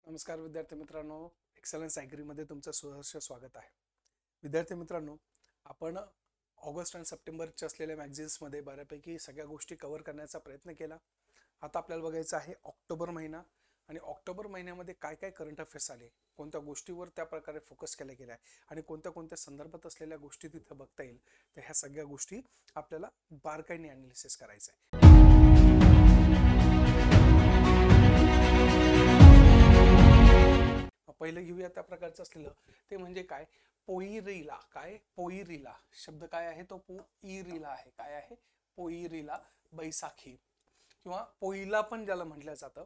नमस्कार विद्यार्थी मित्रांनो, एक्सलन्स ॲग्रीमध्ये तुमचं सहर्ष स्वागत आहे. विद्यार्थी मित्रांनो, आपण ऑगस्ट आणि सप्टेंबरच्या असलेल्या मॅगझिन्समध्ये बऱ्यापैकी सगळ्या गोष्टी कव्हर करण्याचा प्रयत्न केला. आता आपल्याला बघायचं आहे ऑक्टोबर महिना आणि ऑक्टोबर महिन्यामध्ये काय काय करंट अफेअर्स आले, कोणत्या गोष्टीवर त्या प्रकारे फोकस केला गेला आहे आणि कोणत्या कोणत्या संदर्भात असलेल्या गोष्टी तिथं बघता येईल. तर ह्या सगळ्या गोष्टी आपल्याला बारकाईने ॲनालिसिस करायचं आहे. पहिलं घेऊया त्या प्रकारचं असलेलं ते म्हणजे काय, पोईरिला. काय पोईरिला शब्द काय आहे, तो पोईरिला आहे. काय आहे, पोईरिला बैसाखी किंवा पोईला पण ज्याला म्हटलं जातं.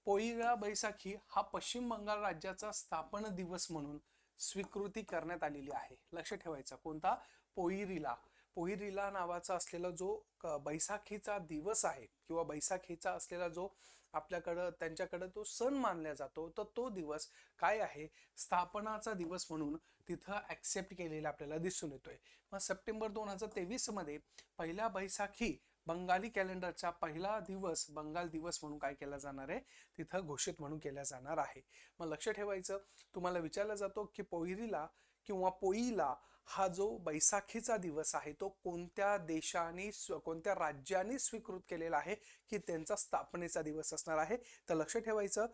पोईला बैसाखी हा पश्चिम बंगाल राज्याचा स्थापना दिवस म्हणून स्वीकृती करण्यात आलेली आहे. लक्ष ठेवायचं, कोणता, पोईरिला. पोईरिला नावाचा असलेला जो बैसाखीचा दिवस आहे किंवा बैसाखीचा असलेला जो आपल्याकडं त्यांच्याकडे तो सण मानला जातो, तर तो दिवस काय आहे, स्थापनाचा दिवस म्हणून तिथं ऍक्सेप्ट केलेला आपल्याला दिसून येतोय. मग सप्टेंबर 2023 मध्ये पहिल्या बैसाखी बंगाली कॅलेंडरचा पहिला दिवस बंगाल दिवस म्हणून काय केला जाणार आहे, तिथं घोषित म्हणून केला जाणार आहे. मग लक्ष ठेवायचं, तुम्हाला विचारला जातो की पोईरिला किंवा पोईला हा जो बैसाखीचा दिवस आहे तो कोणत्या देशाने कोणत्या राज्याने स्वीकृत केलेला आहे की त्यांचा स्थापनेचा दिवस असणार आहे. तर लक्ष ठेवायचं,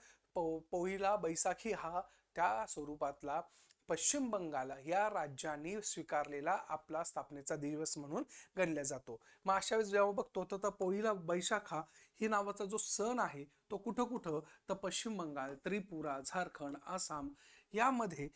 पोईला बैसाखी हा त्या स्वरूपातला पश्चिम बंगाल या राज्याने स्वीकारलेला आपला स्थापनेचा दिवस म्हणून गणला जातो. मग अशा वेळेस जेव्हा बघतो तर पोईला बैशाखा ही नावाचा जो सण आहे तो कुठं कुठं, तर पश्चिम बंगाल, त्रिपुरा, झारखंड, आसाम यामध्ये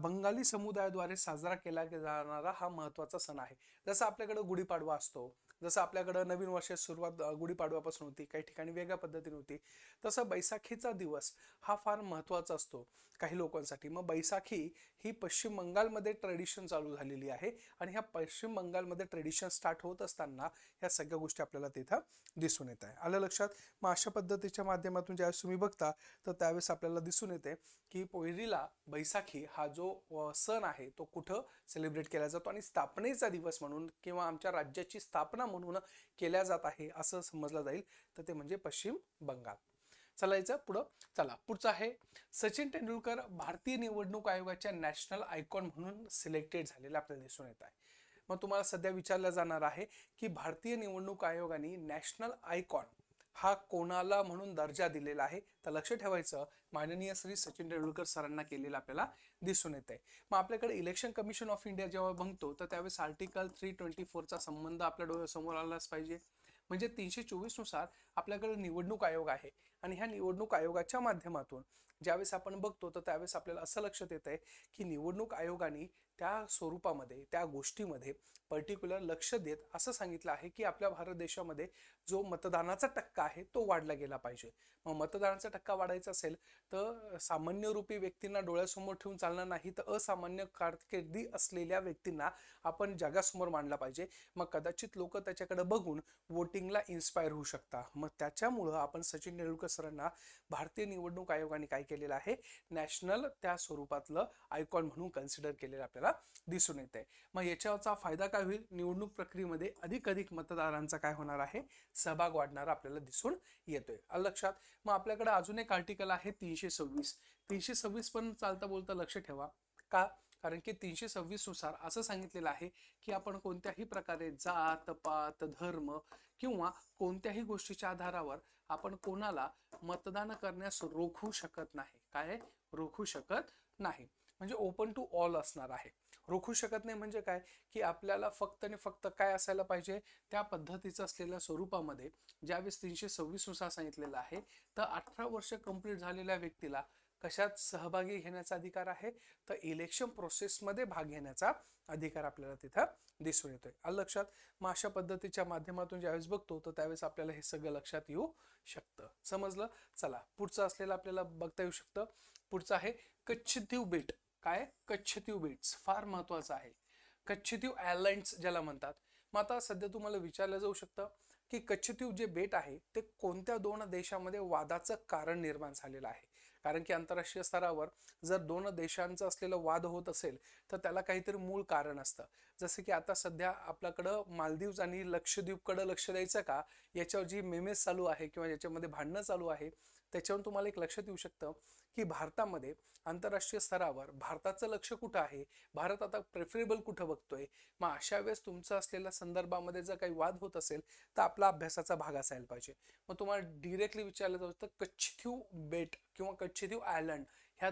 बंगाली समुदायाद्वारे साजरा केला जाणारा हा महत्त्वाचा सण आहे. जसं आपल्याकडे गुढीपाडवा असतो, जसं आपल्याकडे नवीन वर्षाची सुरुवात गुढीपाडव्यापासून होती, काही ठिकाणी वेगळ्या पद्धतीने होती, तसं बैसाखीचा दिवस हा फार महत्त्वाचा असतो काही लोकांसाठी. मग बैसाखी ही पश्चिम बंगालमध्ये ट्रेडिशन चालू झालेली आहे आणि ह्या पश्चिम बंगालमध्ये ट्रेडिशन स्टार्ट होत असताना ह्या सगळ्या गोष्टी आपल्याला तिथं दिसून येत आहे. आलं लक्षात. मग अशा पद्धतीच्या माध्यमातून ज्यावेळेस तुम्ही बघता तर त्यावेळेस आपल्याला दिसून येते की पोईरिला बैसाखी हा जो सण आहे तो कुठं सेलिब्रेट केला जातो आणि स्थापनेचा दिवस म्हणून किंवा आमच्या राज्याची स्थापना म्हणून केल्या जात आहे असं समजलं जाईल, तर ते म्हणजे पश्चिम बंगाल. चलायचं पुढं. चला, पुढचं आहे, सचिन तेंडुलकर भारतीय निवडणूक आयोगाच्या नॅशनल आयकॉन म्हणून सिलेक्टेड झालेला आपल्याला दिसून येत आहे. मग तुम्हाला सध्या विचारलं जाणार आहे की भारतीय निवडणूक आयोगाने नॅशनल आयकॉन हा कोणाला म्हणून दर्जा दिलेला आहे. तर लक्ष ठेवायचं, माननीय श्री सचिन तेंडुलकर सरांना केलेला आपल्याला दिसून येत आहे. मग आपल्याकडे इलेक्शन कमिशन ऑफ इंडिया जेव्हा बघतो तर त्यावेळेस आर्टिकल 324चा संबंध आपल्या डोळ्यासमोर आलाच पाहिजे. म्हणजे 324 नुसार आपल्याकडे निवडणूक आयोग आहे आणि ह्या निवडणूक आयोगाच्या माध्यमातून ज्यावेळेस आपण बघतो तर त्यावेळेस आपल्याला असं लक्षात येत आहे की निवडणूक आयोगाने त्या स्वरूपामध्ये त्या गोष्टीमध्ये पर्टिक्युलर लक्ष देत असं सांगितलं आहे की आपल्या भारत देशामध्ये जो मतदानाचा टक्का आहे तो वाढला गेला पाहिजे. मग मतदानाचा टक्का वाढायचा असेल तर सामान्य रूपी व्यक्तींना डोळ्यासमोर ठेवून चालणार नाही, तर असामान्य कारकिर्दी असलेल्या व्यक्तींना आपण जगासमोर मांडला पाहिजे. मग कदाचित लोक त्याच्याकडे बघून वोटिंगला इन्स्पायर होऊ शकता. मग त्याच्यामुळं आपण सचिन तेंडुलकर सरांना भारतीय निवडणूक आयोगाने काय केलेलं आहे, नॅशनल त्या स्वरूपातलं आयकॉन म्हणून कन्सिडर केलेलं आपल्याला दिसून येत आहे. मग याच्याचा फायदा काय होईल, निवडणूक प्रक्रियेमध्ये अधिक मतदारांचा काय होणार आहे, सहभाग वाढणारा आपल्याला दिसून येतोय. लक्षात. मग आपल्याकडे अजून एक आर्टिकल आहे 326 पण चालता बोलता लक्ष ठेवा. का, कारण की 326 नुसार असं सांगितलेलं आहे की आपण कोणत्याही प्रकारे जात पात धर्म किंवा कोणत्याही गोष्टीच्या आधारावर आपण कोणाला मतदान करण्यास रोखू शकत नाही. काय, रोखू शकत नाही. म्हणजे ओपन टू ऑल असणार आहे. रोखू शकत नाही म्हणजे काय, की आपल्याला फक्त आणि फक्त काय असायला पाहिजे, त्या पद्धतीचं असलेल्या स्वरूपामध्ये ज्यावेळेस 326 नुसार सांगितलेलं आहे तर 18 वर्ष कंप्लीट झालेल्या व्यक्तीला कशात सहभागी घेण्याचा अधिकार आहे, तर इलेक्शन प्रोसेसमध्ये भाग घेण्याचा अधिकार आपल्याला तिथं दिसून येतोय. लक्षात. मग अशा पद्धतीच्या माध्यमातून ज्यावेळेस बघतो तर त्यावेळेस आपल्याला हे सगळं लक्षात येऊ शकतं. समजलं. चला, पुढचं असलेलं आपल्याला बघता येऊ शकतं. पुढचं आहे कच्छतीव बेट. काय, कच्छतीव बेट्स फार महत्वाचं आहे. कच्छतीव आयलँड्स ज्याला म्हणतात. मग आता सध्या तुम्हाला विचारलं जाऊ शकतं की कच्छतीव जे बेट आहे ते कोणत्या दोन देशामध्ये वादाचं कारण निर्माण झालेलं आहे. कारण की आंतरराष्ट्रीय स्तरावर जर दोन देशांचं असलेलं वाद होत असेल तर त्याला काहीतरी मूळ कारण असतं. जसं की आता सध्या आपल्याकडं मालदीव आणि लक्षद्वीपकडे लक्ष द्यायचं का, याच्यावर जी मेमेस चालू आहे किंवा याच्यामध्ये भांडणं चालू आहे त्याच्यावरून तुम्हाला एक लक्षात येऊ शकतं की भारतामध्ये आंतरराष्ट्रीय स्तरावर भारताचं लक्ष कुठं आहे, भारत आता प्रेफरेबल कुठं बघतोय. मग अशा वेळेस तुमचं असलेल्या संदर्भामध्ये जर काही वाद होत असेल तर आपला अभ्यासाचा भाग असायला पाहिजे. मग तुम्हाला डिरेक्टली विचारलं जाऊ तर कच्छथीव बेट किंवा कच्छथीव आयलंड ह्या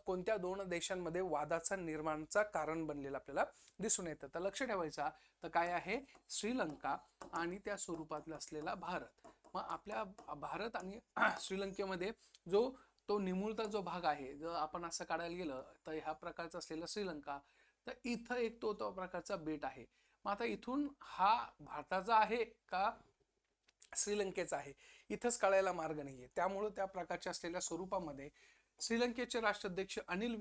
कोणत्या दोन देशांमध्ये वादाचा निर्माणचा कारण बनलेलं आपल्याला दिसून येतं. तर लक्ष ठेवायचा तर काय आहे, श्रीलंका आणि त्या स्वरूपातला असलेला भारत. मग आपल्या भारत आणि श्रीलंकेमध्ये जो तो निमुळता जो भाग आहे, जर आपण असं काढायला गेलं तर ह्या प्रकारचा असलेला श्रीलंका, तर इथं एक तो प्रकारचा बेट आहे. मग आता इथून हा भारताचा आहे का श्रीलंकेचा आहे इथंच कळायला मार्ग नाहीये. त्यामुळे त्या प्रकारच्या असलेल्या स्वरूपामध्ये श्रीलंकेचे राष्ट्राध्यक्ष अनिल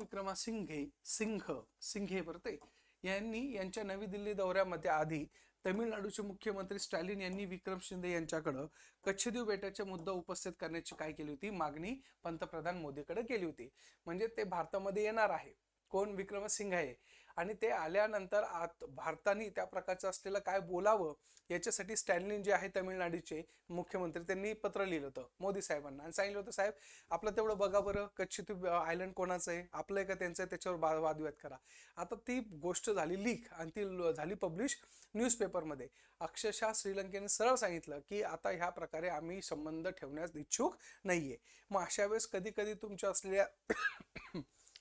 सिंघे बरते यांनी यांच्या नवी दिल्ली दौऱ्यामध्ये आधी तमिळनाडूचे मुख्यमंत्री स्टॅलिन यांनी विक्रम शिंदे यांच्याकडे कच्छदीव बेटाचा मुद्दा उपस्थित करण्याची काय केली होती, मागणी पंतप्रधान मोदीकडे केली होती. म्हणजे ते भारतामध्ये येणार आहे, कोण, विक्रमसिंघे आहे. आणि ते आल्यानंतर भारताने त्या प्रकारचं असलेलं काय बोलावं याच्यासाठी स्टॅलिन जे आहे तमिळनाडूचे मुख्यमंत्री त्यांनी पत्र लिहिलं होतं मोदी साहेबांना आणि सांगितलं होतं, साहेब आपलं तेवढं बघा बरं, कच्छदीव आयलंड कोणाचं आहे, आपलं आहे का त्यांचं आहे, त्याच्यावर वादविवाद करा. आता ती गोष्ट झाली लीक आणि ती झाली पब्लिश न्यूजपेपरमध्ये. अक्षरशः श्रीलंकेने सरळ सांगितलं की आता ह्या प्रकारे आम्ही संबंध ठेवण्यास इच्छुक नाहीये. मग अशा वेळेस कधी कधी तुमच्या असलेल्या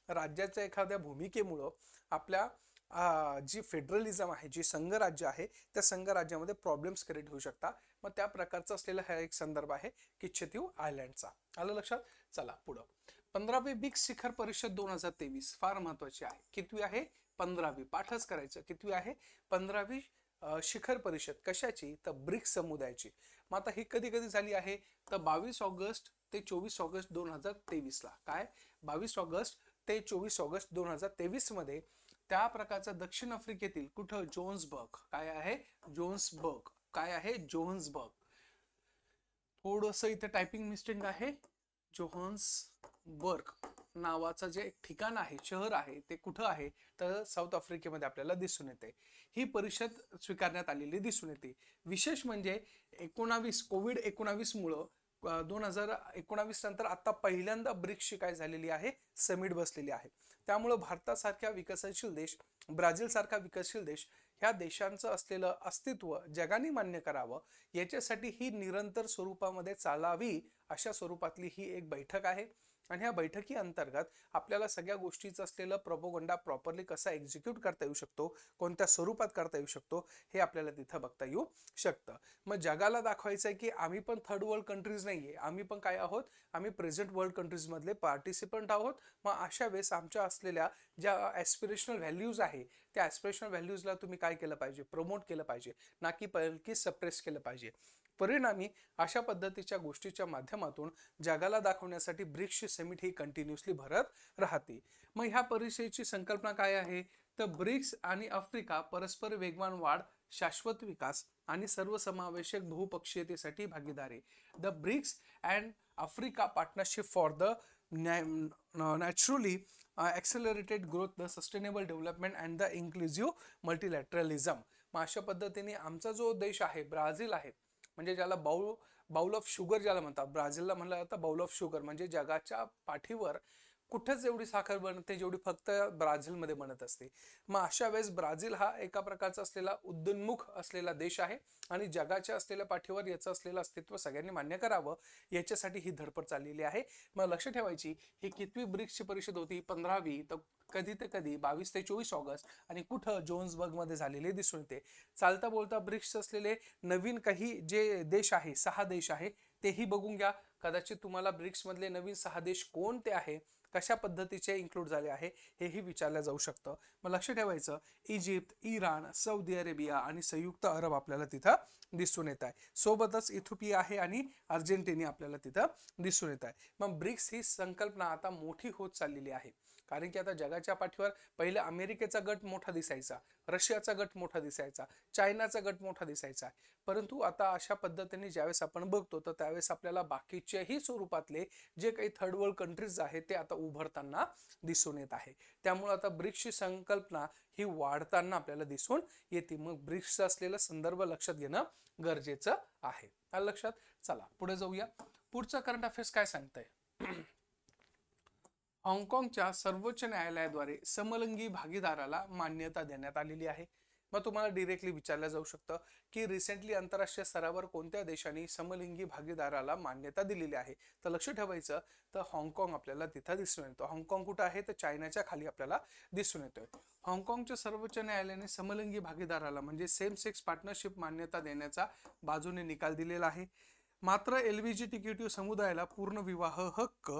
राज्याच्या एखाद्या भूमिकेमुळं आपल्या जी फेडरलिझम आहे, जी संघराज्य आहे, त्या संघराज्यामध्ये प्रॉब्लेम्स क्रिएट होऊ शकतात. मग त्या प्रकारचा असलेला हा एक संदर्भ आहे कच्छदीव आयलंडचा. आलं लक्षात. चला पुढं, 15वी ब्रिक्स शिखर परिषद 2023 फार महत्वाची आहे. कितवी आहे, 15वी. पाठच करायचं, कितवी आहे, 15वी शिखर परिषद. कशाची, तर ब्रिक्स समुदायाची. मग आता ही कधी कधी झाली आहे, तर 22 ऑगस्ट ते 24 ऑगस्ट 2023 ला. काय, 22 ऑगस्ट ते 24 ऑगस्ट 2023 मध्ये त्या प्रकारचा दक्षिण आफ्रिकेतील कुठं, जोहान्सबर्ग. काय आहे, जोहान्सबर्ग. काय आहे, जोहान्सबर्ग. थोडंसं इथे टायपिंग मिस्टेक आहे. जोहान्सबर्ग नावाचं जे एक ठिकाण आहे, शहर आहे, ते कुठं आहे, तर साऊथ आफ्रिकेमध्ये आपल्याला दिसून येते. ही परिषद स्वीकारण्यात आलेली दिसून येते. विशेष म्हणजे कोविड-19 मुळे 2019 नंतर आता पहिल्यांदा ब्रिक्सची काय झालेली आहे, समिट बसलेली आहे. त्यामुळे भारतासारख्या विकसनशील देश, ब्राझील सारखा विकसनशील देश, ह्या देशांचं असलेलं अस्तित्व जगाने मान्य करावं याच्यासाठी ही निरंतर स्वरूपामध्ये चालावी अशा स्वरूपातली ही एक बैठक आहे. आणि ह्या बैठकी अंतर्गत आपल्याला सगळ्या गोष्टीचं असलेलं प्रोपोगंडा प्रॉपरली कसा एक्झिक्यूट करता येऊ शकतो, कोणत्या स्वरूपात करता येऊ शकतो, हे आपल्याला तिथं बघता येऊ शकतं. मग जगाला दाखवायचं आहे की आम्ही पण थर्ड वर्ल्ड कंट्रीज नाहीये, आम्ही पण काय आहोत, आम्ही प्रेझेंट वर्ल्ड कंट्रीज मधले पार्टिसिपंट आहोत. मग अशा वेळेस आमच्या असलेल्या ज्या ऍस्पिरेशनल व्हॅल्यूज आहे, त्या ऍस्पिरेशनल व्हॅल्यूजला तुम्ही काय केलं पाहिजे, प्रमोट केलं पाहिजे, ना की सप्रेस केलं पाहिजे. परिणामी अशा पद्धतीच्या गोष्टीच्या माध्यमातून जगाला दाखवण्यासाठी ब्रिक्सची समिट ही कंटिन्युअसली भरत राहते. मग ह्या परिषदेची संकल्पना काय आहे, तर ब्रिक्स आणि आफ्रिका परस्पर वेगवान वाढ, शाश्वत विकास आणि सर्वसमावेशक बहुपक्षीयतेसाठी भागीदारी. The BRICS and Africa partnership for the naturally accelerated growth, the sustainable development and the inclusive multilateralism. मग अशा पद्धतीने आमचा जो देश आहे, ब्राझील आहे, म्हणजे ज्याला बाउल ऑफ शुगर ज्याला म्हणतात, ब्राझीलला म्हणलं जातं बाउल ऑफ शुगर, म्हणजे जगाच्या पाठीवर कुठेच एवढी साखर बनते जेवढी फक्त ब्राझीलमध्ये बनत असते. मग अशा वेळेस ब्राझील हा एका प्रकारचा असलेला उद्योन्मुख असलेला देश आहे आणि जगाच्या असलेल्या पाठीवर याचं असलेलं अस्तित्व सगळ्यांनी मान्य करावं याच्यासाठी ही धडपड चाललेली आहे. मग लक्ष ठेवायची, ही कितवी ब्रिक्सची परिषद होती, 15वी. तर कधी ते कधी 22 ते 24 ऑगस्ट आणि कुठं, जोहान्सबर्ग मध्ये झालेले दिसून येते. चालता बोलता ब्रिक्स असलेले नवीन काही जे देश आहे, 6 देश आहे, तेही बघून घ्या. कदाचित तुम्हाला ब्रिक्स मधले नवीन 6 देश कोणते आहे, कशा पद्धतीचे इन्क्लूड झाले आहे, हेही विचारलं जाऊ शकतं. मग लक्ष ठेवायचं, इजिप्त, इराण, सौदी अरेबिया आणि संयुक्त अरब आपल्याला तिथं दिसून येत आहे. सोबतच इथिओपिया आहे आणि अर्जेंटिना आपल्याला तिथं दिसून येत आहे. मग ब्रिक्स ही संकल्पना आता मोठी होत चाललेली आहे. कारण की आता जगाच्या पाठीवर पहिले अमेरिकेचा गट मोठा दिसायचा, रशियाचा गट मोठा दिसायचा, चायनाचा गट मोठा दिसायचा, परंतु आता अशा पद्धतीने ज्यावेळेस आपण बघतो तर त्यावेळेस आपल्याला बाकीच्याही स्वरूपातले जे काही थर्ड वर्ल्ड कंट्रीज आहेत ते आता उभरताना दिसून येत आहे. त्यामुळे आता ब्रिक्सची संकल्पना ही वाढताना आपल्याला दिसून येते. मग ब्रिक्सचा असलेला संदर्भ लक्षात घेणं गरजेचं आहे. आलं लक्षात? चला पुढे जाऊया. पुढचा करंट अफेअर्स काय सांगताय? हाँगकाँगच्या सर्वोच्च न्यायालयाद्वारे समलिंगी भागीदाराला मान्यता देण्यात आलेली आहे. मग तुम्हाला डिरेक्टली विचारलं जाऊ शकतं की रिसेंटली आंतरराष्ट्रीय स्तरावर कोणत्या देशांनी समलिंगी भागीदाराला मान्यता दिलेली आहे? तर लक्ष ठेवायचं, तर हाँगकाँग आपल्याला तिथं दिसून येतो. हाँगकाँग कुठं आहे? तर चायनाच्या खाली आपल्याला दिसून येतोय. हाँगकाँगच्या सर्वोच्च न्यायालयाने समलिंगी भागीदाराला म्हणजे सेम सेक्स पार्टनरशिप मान्यता देण्याचा बाजूने निकाल दिलेला आहे. मात्र LGBTQ समुदायाला पूर्ण विवाह हक्क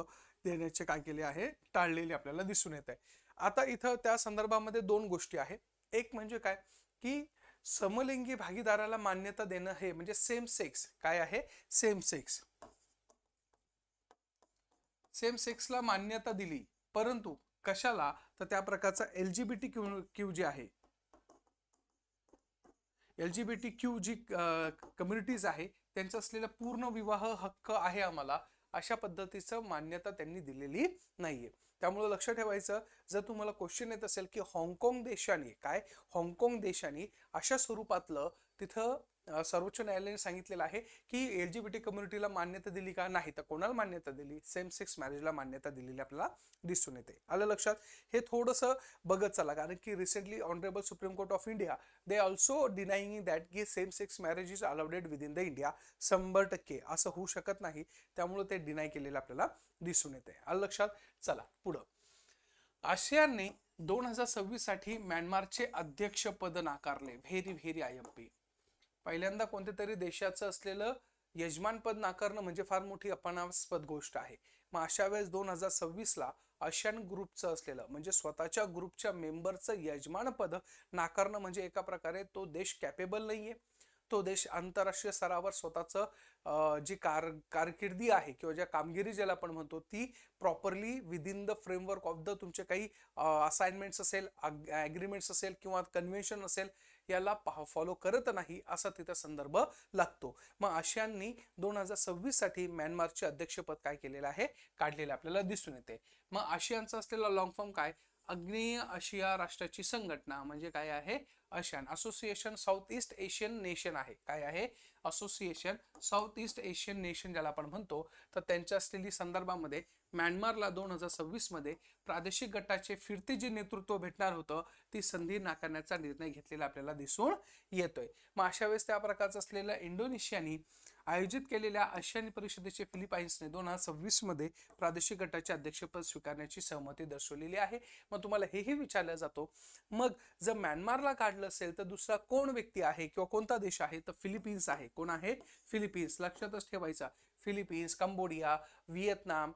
देण्याचे काय केले आहे? टाळलेले आपल्याला दिसून येत आहे. आता इथं त्या संदर्भामध्ये दोन गोष्टी आहे. एक म्हणजे काय की समलिंगी भागीदाराला मान्यता देणं हे म्हणजे सेम सेक्स काय आहे? सेम सेक्स, सेम सेक्सला मान्यता दिली, परंतु कशाला? तर त्या प्रकारचा LGBTQ जे आहे, LGBTQ जी कम्युनिटीज आहे त्यांचा असलेला पूर्ण विवाह हक्क आहे आम्हाला, अशा पद्धतीचं मान्यता त्यांनी दिलेली नाहीये. त्यामुळे लक्ष ठेवायचं, जर तुम्हाला क्वेश्चन येत असेल की हाँगकाँग देशाने काय, हाँगकाँग देशाने अशा स्वरूपातलं तिथं सर्वोच्च न्यायालयाने सांगितलेलं आहे की LGBT कम्युनिटीला मान्यता दिली का? नाही. तर कोणाला मान्यता दिली? सेम सेक्स मॅरेजला मान्यता दिलेली आपल्याला दिसून येते. आलं लक्षात? हे थोडंसं बघत चला, कारण की recently honourable supreme court of India they also denying that की same sex marriage is allowded within the India. 100% असं होऊ शकत नाही, त्यामुळे ते डिनाय केलेलं आपल्याला दिसून येते. आलं लक्षात? चला पुढं. आसियानने 2026 साठी म्यानमारचे अध्यक्षपद नाकारले. Very very IMP. पहिल्यांदा कोणत्या तरी देशाचं असलेलं यजमानपद नाकारणं म्हणजे फार मोठी अपमानास्पद गोष्ट आहे. मग अशा वेळेस 2026ला आसियान ग्रुपचं असलेलं म्हणजे स्वतःच्या ग्रुपच्या मेंबरचं यजमानपद नाकारणं म्हणजे एका प्रकारे तो देश कॅपेबल नाहीये, तो देश आंतरराष्ट्रीय स्तरावर स्वतःचं जी कारकिर्दी आहे किंवा ज्या कामगिरी ज्याला आपण म्हणतो ती properly within the framework of the तुमचे काही असाइनमेंट्स असेल, ॲग्रीमेंट्स असेल किंवा कन्व्हेन्शन असेल याला फॉलो करत नाही, असा तिथं संदर्भ लागतो. मग आसियाननी 2026 साठी म्यानमारचे अध्यक्षपद काय केलेलं आहे? काढलेलं आपल्याला दिसून येते. मग आसियानचा असलेला लॉंग फॉर्म काय? आग्नेय आशिया राष्ट्राची संघटना म्हणजे काय आहे? ASEAN, association south east Asian nation आहे. काय आहे? Association south east Asian nation ज्याला आपण म्हणतो. तर त्यांच्या असलेली संदर्भामध्ये म्यानमारला 2026 मध्ये प्रादेशिक गटाचे फिरते जे नेतृत्व भेटणार होतं ती संधी नाकारण्याचा निर्णय घेतलेला आपल्याला दिसून येतोय. मग अशा वेळेस त्या प्रकारचं असलेल्या इंडोनेशियानी आयोजित केलेल्या आशियानी परिषदेचे फिलिपाईन्सने 2026 मध्ये प्रादेशिक गटाचे अध्यक्षपद स्वीकारण्याची सहमती दर्शवलेली आहे. मग तुम्हाला हेही विचारलं जातो, मग जर म्यानमारला काढलं असेल तर दुसरा कोण व्यक्ती आहे किंवा कोणता देश आहे? तर फिलिपिन्स आहे. कोण आहे? फिलिपिन्स. लक्षातच ठेवायचा, फिलिपिन्स, कंबोडिया, व्हिएतनाम,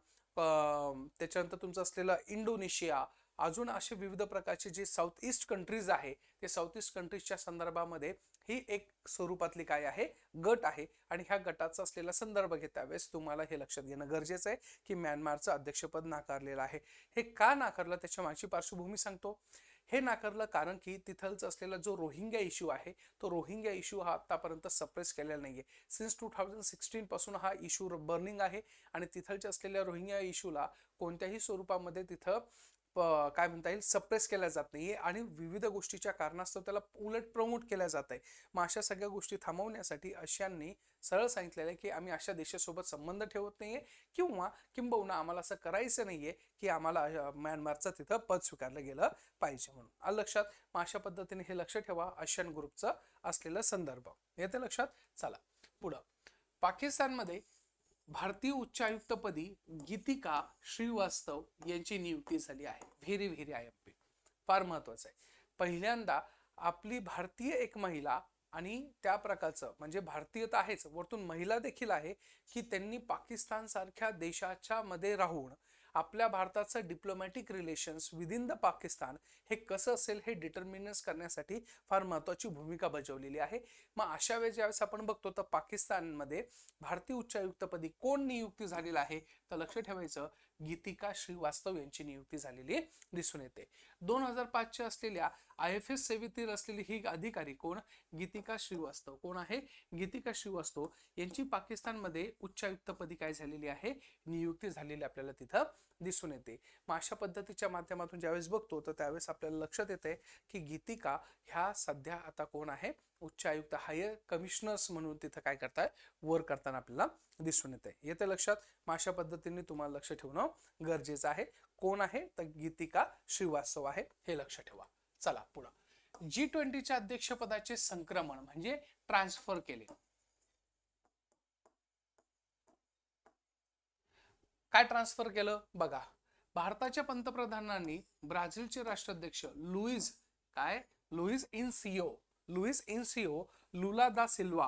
त्याच्यानंतर तुमचं असलेलं इंडोनेशिया, अजून असे विविध प्रकारचे जे साऊथ ईस्ट कंट्रीज आहे ते साऊथ ईस्ट कंट्रीजच्या संदर्भामध्ये ही एक स्वरूपातली काय आहे? गट आहे. आणि ह्या गटाचा असलेला संदर्भ घेता वेळेस तुम्हाला हे लक्षात घेणं गरजेचं आहे की म्यानमारचं अध्यक्षपद नाकारलेलं आहे. हे का नाकारलं त्याच्या मागची पार्श्वभूमी सांगतो. हे नाकारलं कारण की तिथलचा असलेला जो रोहिंग्या इश्यू आहे तो रोहिंग्या इश्यू हा आतापर्यंत सप्रेस केलेला नाहीये. सिन्स 2016 पासून हा इश्यू बर्निंग आहे आणि तिथलच्या असलेल्या रोहिंग्या इश्यूला कोणत्याही स्वरूपामध्ये तिथं काय म्हणता येईल सप्रेस केल्या जात नाहीये आणि विविध गोष्टीच्या कारणास्तव त्याला उलट प्रमोट केल्या जात आहे. मग अशा सगळ्या गोष्टी थांबवण्यासाठी आसियानने सरळ सांगितलेलं आहे की आम्ही अशा देशासोबत संबंध ठेवत नाहीये किंवा किंबहुना आम्हाला असं करायचं नाहीये की आम्हाला म्यानमारचं तिथं पद स्वीकारलं गेलं पाहिजे म्हणून. आलं लक्षात? मग अशा पद्धतीने हे लक्ष ठेवा आसियान ग्रुपचं असलेलं संदर्भ येते लक्षात. चला पुढं. पाकिस्तानमध्ये भारतीय उच्चायुक्तपदी गीतिका श्रीवास्तव यांची नियुक्ती झाली आहे. Very very IMP. फार महत्वाचं आहे. पहिल्यांदा आपली भारतीय एक महिला आणि त्या प्रकारचं म्हणजे भारतीय तर आहेच वरतून महिला देखील आहे की त्यांनी पाकिस्तान सारख्या देशाच्या मध्ये राहून आपल्या भारताचं diplomatic relations within the Pakistan हे कसं असेल हे डिटर्मिनन्स करण्यासाठी फार महत्त्वाची भूमिका बजावलेली आहे. मग अशा वेळेस ज्यावेळेस आपण बघतो तर पाकिस्तानमध्ये भारतीय उच्चायुक्तपदी कोण नियुक्ती झालेला आहे, तर लक्ष ठेवायचं गीतिका श्रीवास्तव यांची नियुक्ती झालेली दिसून येते. 2005 असलेल्या IFS सेवेतील असलेली ही अधिकारी कोण, गीतिका श्रीवास्तव. कोण आहे, गीतिका श्रीवास्तव यांची पाकिस्तानमध्ये उच्चायुक्तपदी काय झालेली आहे, नियुक्ती झालेली आपल्याला तिथं दिसून येते. मग अशा पद्धतीच्या माध्यमातून ज्यावेळेस बघतो तर त्यावेळेस आपल्याला लक्षात येते की गीतिका ह्या सध्या आता कोण आहे, उच्चायुक्त हायर कमिशनर्स म्हणून तिथं काय करताय, वर्क करताना आपल्याला दिसून येते लक्षात. मग अशा पद्धतीने तुम्हाला लक्ष ठेवणं गरजेचं आहे. कोण आहे, तर गीतिका श्रीवास्तव आहे, हे लक्ष ठेवा. चला पुढे G20च्या अध्यक्षपदाचे संक्रमण म्हणजे ट्रान्सफर केले. काय ट्रान्सफर केलं बघा, भारताच्या पंतप्रधानांनी ब्राझीलचे राष्ट्राध्यक्ष लुईस इनसिओ लुला दा सिल्वा,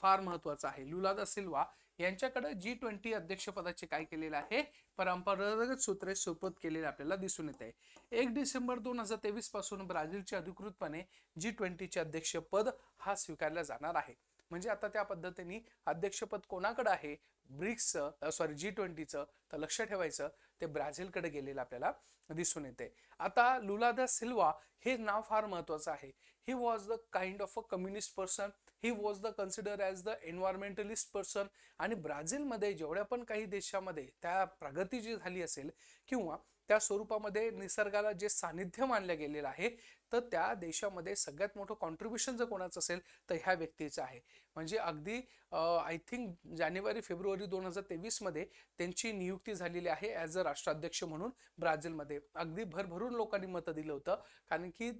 फार महत्वाचा आहे, लुला दा सिल्वा यांच्याकडे G20 अध्यक्षपदाचे काय केलेले आहे, परंपरागत सूत्रे सुपूर्द केलेले आपल्याला दिसून येत आहे. 1 डिसेंबर 2023 पासून ब्राझीलचे अधिकृतपणे G20चे अध्यक्षपद हा स्वीकारला जाणार आहे. म्हणजे आता त्या पद्धतीने अध्यक्षपद कोणाकडे आहे, G20चं, तर लक्ष ठेवायचं ते ब्राझीलकडे गेलेलं आपल्याला दिसून येते. आता लुला दा सिल्वा हे नाव फार महत्वाचं आहे. He was the kind of a communist person, he was the consider as the environmentalist person. आणि ब्राझीलमध्ये जेवढ्या पण काही देशामध्ये त्या प्रगती जी झाली असेल किंवा त्या स्वरूपामध्ये निसर्गाला जे सानिध्य मानलं गेलेलं आहे, तर त्या देशामध्ये सगळ्यात मोठं कॉन्ट्रीब्युशन जर कोणाचं असेल तर ह्या व्यक्तीचं आहे. म्हणजे अगदी आय थिंक जानेवारी-फेब्रुवारी 2023 मध्ये त्यांची नियुक्ती झालेली आहे ॲज अ राष्ट्राध्यक्ष म्हणून ब्राझीलमध्ये. अगदी भरभरून लोकांनी मतं दिलं होतं, कारण की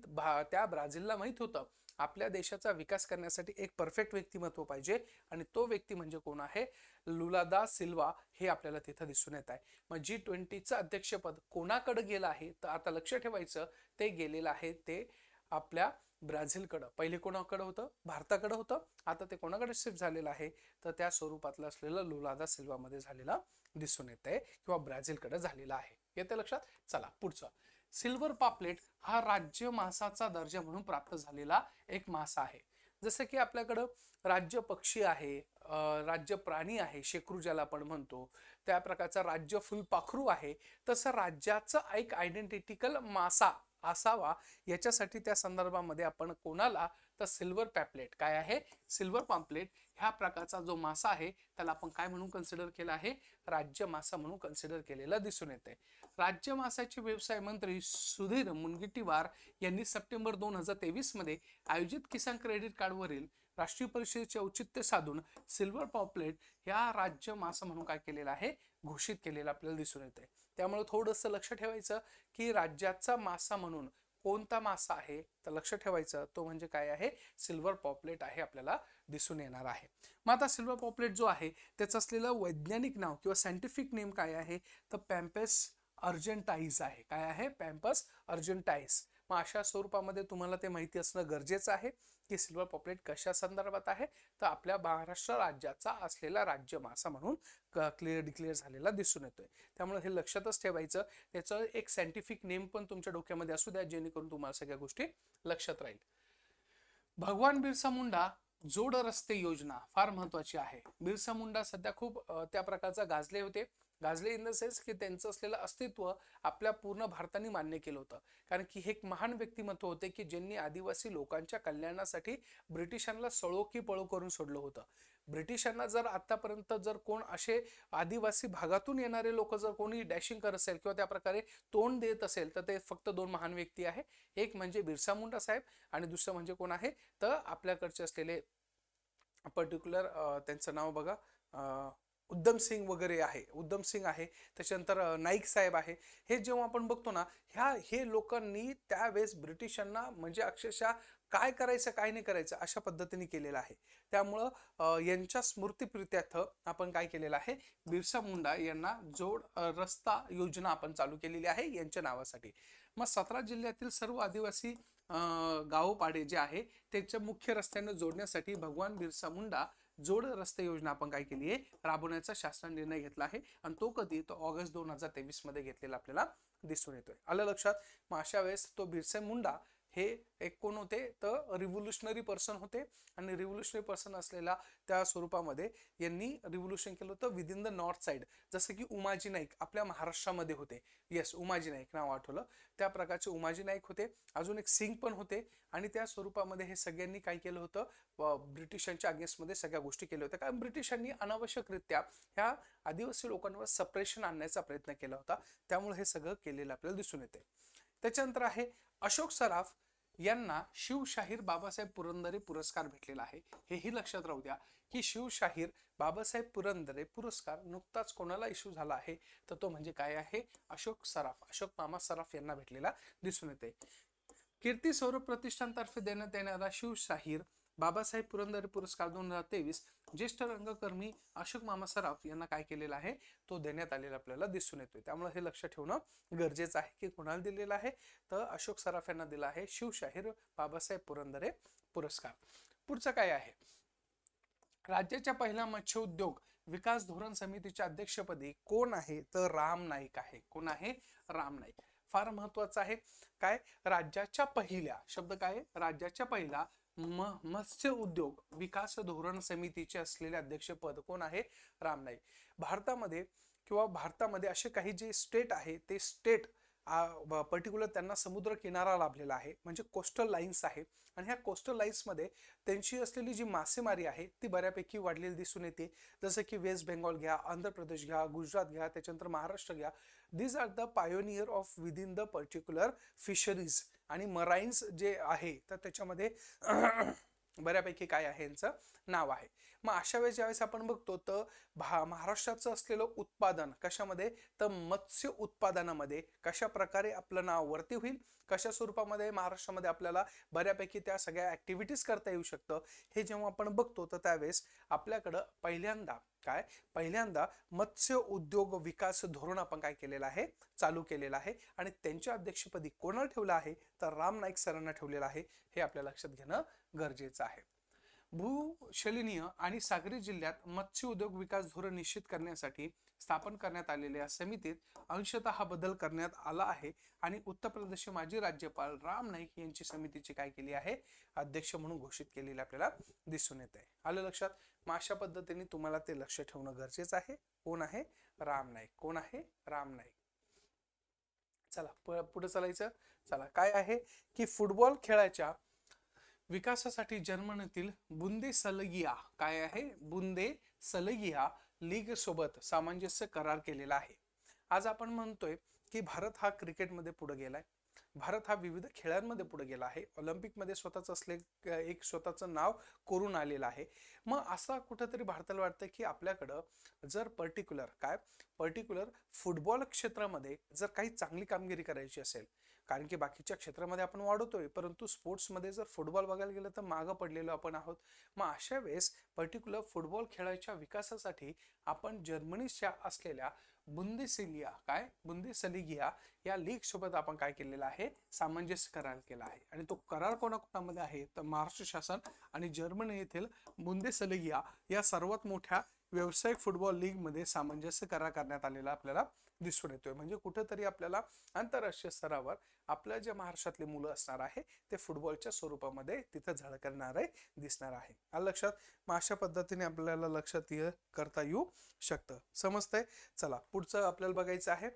त्या ब्राझीलला माहित होतं आपल्या देशाचा विकास करण्यासाठी एक परफेक्ट व्यक्तिमत्व पाहिजे, आणि तो व्यक्ती म्हणजे कोण आहे, लुला दा सिल्वा हे आपल्याला तिथं दिसून येत आहे. मग G20चं अध्यक्षपद कोणाकडे गेलं आहे, तर आता लक्ष ठेवायचं ते गेलेलं आहे ते आपल्या ब्राझीलकडं. पहिले कोणाकडे होतं, भारताकडे होतं, आता ते कोणाकडे शिफ्ट झालेलं आहे, तर त्या स्वरूपातलं असलेलं लुला दा सिल्वामध्ये झालेला दिसून येत आहे किंवा ब्राझीलकडे झालेला आहे. येते लक्षात. चला पुढचं, सिल्वर पॉपलेट हा राज्य मासाचा दर्जा म्हणून प्राप्त झालेला एक मासा आहे. जसं की आपल्याकडं राज्य पक्षी आहे, राज्य प्राणी आहे, शेकरू ज्याला आपण म्हणतो, त्या प्रकारचा राज्य फुलपाखरू आहे, तसं राज्याचं एक आयडेंटिटिकल मासा असावा याच्यासाठी त्या संदर्भामध्ये आपण कोणाला, तर सिल्वर पॉपलेट काय आहे, सिल्वर पॉम्पलेट ह्या प्रकारचा जो मासा आहे त्याला आपण काय म्हणून कन्सिडर केला आहे, राज्य मासा म्हणून कन्सिडर केलेला दिसून येते. राज्य मासाचे व्यवसाय मंत्री सुधीर मुनगंटीवार यांनी सप्टेंबर 2023 मध्ये आयोजित किसान क्रेडिट कार्डवरील राष्ट्रीय परिषदेचे औचित्य साधून सिल्वर पॉम्पलेट या राज्य मासा म्हणून काय केलेला आहे, घोषित केलेला आपल्याला दिसून येते. त्यामुळे थोडंसं लक्ष ठेवायचं की राज्याचा मासा म्हणून कोणता मासा आहे, तर लक्ष ठेवायचं तो म्हणजे काय आहे, सिल्वर पॉपलेट आहे, आपल्याला दिसून येणार आहे. मग आता सिल्वर पॉपलेट जो आहे त्याचं असलेलं वैज्ञानिक नाव किंवा सायंटिफिक नेम काय आहे, तर पॅम्पस अर्जेंटाइस आहे. काय आहे, पॅम्पस अर्जेंटाइस. मग अशा स्वरूपामध्ये तुम्हाला ते माहिती असणं गरजेचं आहे की सिल्वर पॉपलेट कशा संदर्भात आहे, तर आपल्या महाराष्ट्र राज्याचा असलेला राज्य मासा म्हणून डिक्लेअर झालेला दिसून येतोय. त्यामुळे हे लक्षातच ठेवायचं, त्याचं एक सायंटिफिक नेम पण तुमच्या डोक्यामध्ये असू द्या, जेणेकरून तुम्हाला सगळ्या गोष्टी लक्षात राहील. भगवान बिरसा मुंडा जोड रस्ते योजना फार महत्वाची आहे. बिरसा मुंडा सध्या खूप त्या प्रकारचा गाजले होते, गाजले इन द सेन्स की त्यांचं असलेलं अस्तित्व आपल्या पूर्ण भारताने मान्य केलं होतं, कारण की हे एक महान व्यक्तिमत्व होते की ज्यांनी आदिवासी लोकांच्या कल्याणासाठी ब्रिटिशांना सळो की पळो करून सोडलं होतं. ब्रिटिशांना जर आतापर्यंत जर कोण असे आदिवासी भागातून येणारे लोक जर कोणी डॅशिंग करत असेल किंवा त्या प्रकारे तोंड देत असेल, तर ते फक्त दोन महान व्यक्ती आहे. एक म्हणजे बिरसा मुंडा साहेब आणि दुसरं म्हणजे कोण आहे, तर आपल्याकडचे असलेले पर्टिक्युलर त्यांचं नाव बघा, उद्धम सिंग वगैरे आहे, उद्धम सिंग आहे, त्याच्यानंतर नाईक साहेब आहे. हे जेव्हा आपण बघतो ना, हे लोकांनी त्यावेळेस ब्रिटिशांना म्हणजे अक्षरशः काय करायचं काय नाही करायचं अशा पद्धतीने केलेलं आहे. त्यामुळं यांच्या स्मृतीप्रित्यर्थ आपण काय केलेलं आहे, बिरसा मुंडा यांना जोड रस्ता योजना आपण चालू केलेली आहे यांच्या नावासाठी. मग 17 जिल्ह्यातील सर्व आदिवासी गावपाडे जे आहे त्याच्या मुख्य रस्त्यांना जोडण्यासाठी भगवान बिरसा मुंडा जोड रस्ते योजना आपण काय केली आहे, राबवण्याचा शासनाने निर्णय घेतला आहे. आणि तो कधी, तो ऑगस्ट 2023 मध्ये घेतलेला आपल्याला दिसून येतोय. आलं लक्षात. मग अशा वेळेस तो बिरसा मुंडा हे एक कोण होते, तर रिव्होल्युशनरी पर्सन होते. आणि रिव्होल्युशनरी पर्सन असलेल्या त्या स्वरूपामध्ये यांनी रिव्होल्युशन केलं होतं विदिन द नॉर्थ साइड. जसं की उमाजी नाईक आपल्या महाराष्ट्रामध्ये होते. येस, उमाजी नाईक नाव आठवलं. त्या प्रकारचे उमाजी नाईक होते. अजून एक सिंग पण होते. आणि त्या स्वरूपामध्ये हे सगळ्यांनी काय केलं होतं, ब्रिटिशांच्या अगेन्स्टमध्ये सगळ्या गोष्टी केल्या होत्या. कारण ब्रिटिशांनी अनावश्यकरित्या ह्या आदिवासी लोकांवर सप्रेशन आणण्याचा प्रयत्न केला होता. त्यामुळे हे सगळं केलेलं आपल्याला दिसून येते. त्याच्यानंतर आहे अशोक सराफ यांना शिवशाहीर बाबासाहेब पुरंदरे पुरस्कार भेटलेला आहे. हेही लक्षात राहू द्या की शिवशाहीर बाबासाहेब पुरंदरे पुरस्कार नुकताच कोणाला इश्यू झाला आहे, तर तो म्हणजे काय आहे, अशोक सराफ, अशोक मामा सराफ यांना भेटलेला दिसून येते. कीर्ती सौरभ प्रतिष्ठानतर्फे देण्यात येणारा शिवशाहीर बाबासाहेब पुरंदरे पुरस्कार 2023 ज्येष्ठ रंगकर्मी अशोक मामा सराफ यांना काय केलेला आहे, तो देण्यात आलेला आपल्याला दिसून येतोय. त्यामुळे हे लक्षात ठेवणं गरजेचं आहे की कोणाला दिलेला आहे, तर अशोक सराफ यांना दिला आहे शिवशाहीर बाबासाहेब पुरंदरे पुरस्कार. पुढचं काय आहे, राज्याच्या पहिल्या मत्स्य उद्योग विकास धोरण समितीच्या अध्यक्षपदी कोण आहे, तर राम नाईक आहे. कोण आहे, राम नाईक. फार महत्वाचं आहे. काय, राज्याच्या पहिल्या, शब्द काय, राज्याच्या पहिला मत्स्य उद्योग विकास धोरण समितीचे असलेले अध्यक्षपद कोण आहे, राम नाईक. भारतामध्ये असे काही जे स्टेट आहे, ते स्टेट पर्टिक्युलर त्यांना समुद्र किनारा लाभलेला आहे, म्हणजे कोस्टल लाईन्स आहे. आणि ह्या कोस्टल लाईन्स मध्ये त्यांची असलेली जी मासेमारी आहे ती बऱ्यापैकी वाढलेली दिसून येते. जसं की वेस्ट बेंगॉल घ्या, आंध्र प्रदेश घ्या, गुजरात घ्या, त्याच्यानंतर महाराष्ट्र घ्या. These are the pioneer of within the particular fisheries. आणि मराईन्स जे आहे, तर त्याच्यामध्ये बऱ्यापैकी काय आहे, यांचं नाव आहे. मग अशा वेळेस ज्यावेळेस आपण बघतो, तर महाराष्ट्राचं असलेलं उत्पादन कशामध्ये, तर मत्स्य उत्पादनामध्ये कशा प्रकारे आपलं नाव वरती होईल, कशा स्वरूपामध्ये महाराष्ट्रामध्ये आपल्याला बऱ्यापैकी त्या सगळ्या ऍक्टिव्हिटीज करता येऊ शकतं, हे जेव्हा आपण बघतो, तर त्यावेळेस आपल्याकडं पहिल्यांदा मत्स्य उद्योग विकास धोरण आपण काय केलेलं आहे, चालू केलेलं आहे. आणि त्यांच्या अध्यक्षपदी कोणाला ठेवलं आहे, तर राम नाईक सरांना ठेवलेलं आहे. हे आपल्या लक्षात घेणं गरजेचं आहे. भूशलिनीय आणि सागरी जिल्ह्यात मत्स्य उद्योग विकास धोरण निश्चित करण्यासाठी स्थापन करण्यात आलेल्या समितीत अंशतः हा बदल करण्यात आला आहे. आणि उत्तर प्रदेशचे माजी राज्यपाल राम नाईक यांची समितीची काय केली आहे, अध्यक्ष म्हणून घोषित केलेले आपल्याला दिसून येत आहे. आलं लक्षात. मग अशा पद्धतीने तुम्हाला ते लक्ष ठेवणं गरजेचं आहे. कोण आहे, राम नाईक. कोण आहे, राम नाईक. चला पुढे चालायचं. चला, काय आहे की फुटबॉल खेळाच्या विकासासाठी जर्मनीतील बुंदेसलिगा काय आहे, बुंदेसलिगा लीग सोबत सामंजस्य करार केलेला आहे. आज आपण म्हणतोय की भारत हा क्रिकेटमध्ये पुढे गेलाय, भारत हा विविध खेळांमध्ये पुढे गेला आहे, ऑलिम्पिकमध्ये एक स्वतःचं नाव करून आलेलं आहे. मग असं कुठेतरी भारताला वाटतं की आपल्याकडं जर पर्टिक्युलर फुटबॉल क्षेत्रामध्ये जर काही चांगली कामगिरी करायची असेल, कारण की बाकीच्या क्षेत्रामध्ये आपण वाढवतोय, परंतु स्पोर्ट्समध्ये जर फुटबॉल बघायला गेलं तर मागं पडलेलो आपण आहोत. मग अशा वेळेस पर्टिक्युलर फुटबॉल खेळाच्या विकासासाठी आपण जर्मनीच्या असलेल्या बुंदेसलिगा या लीग सोबत आपण काय केलेलं आहे, सामंजस्य करार केला आहे. आणि तो करार कोणाकोणामध्ये आहे, तर महाराष्ट्र शासन आणि जर्मनी येथील बुंदेसलिगा या सर्वात मोठ्या व्यावसायिक फुटबॉल लीग मध्ये सामंजस्य करार करण्यात आलेला आपल्याला दिसून येतोय. म्हणजे कुठेतरी आपल्याला आंतरराष्ट्रीय स्तरावर आपल्या जे महाराष्ट्रातले मुलं असणार आहे ते फुटबॉलच्या स्वरूपामध्ये तिथं झळकणारे दिसणार आहे. आलं लक्षात. मग अशा पद्धतीने आपल्याला लक्षात करता येऊ शकतं. समजतंय. चला पुढचं आपल्याला बघायचं आहे.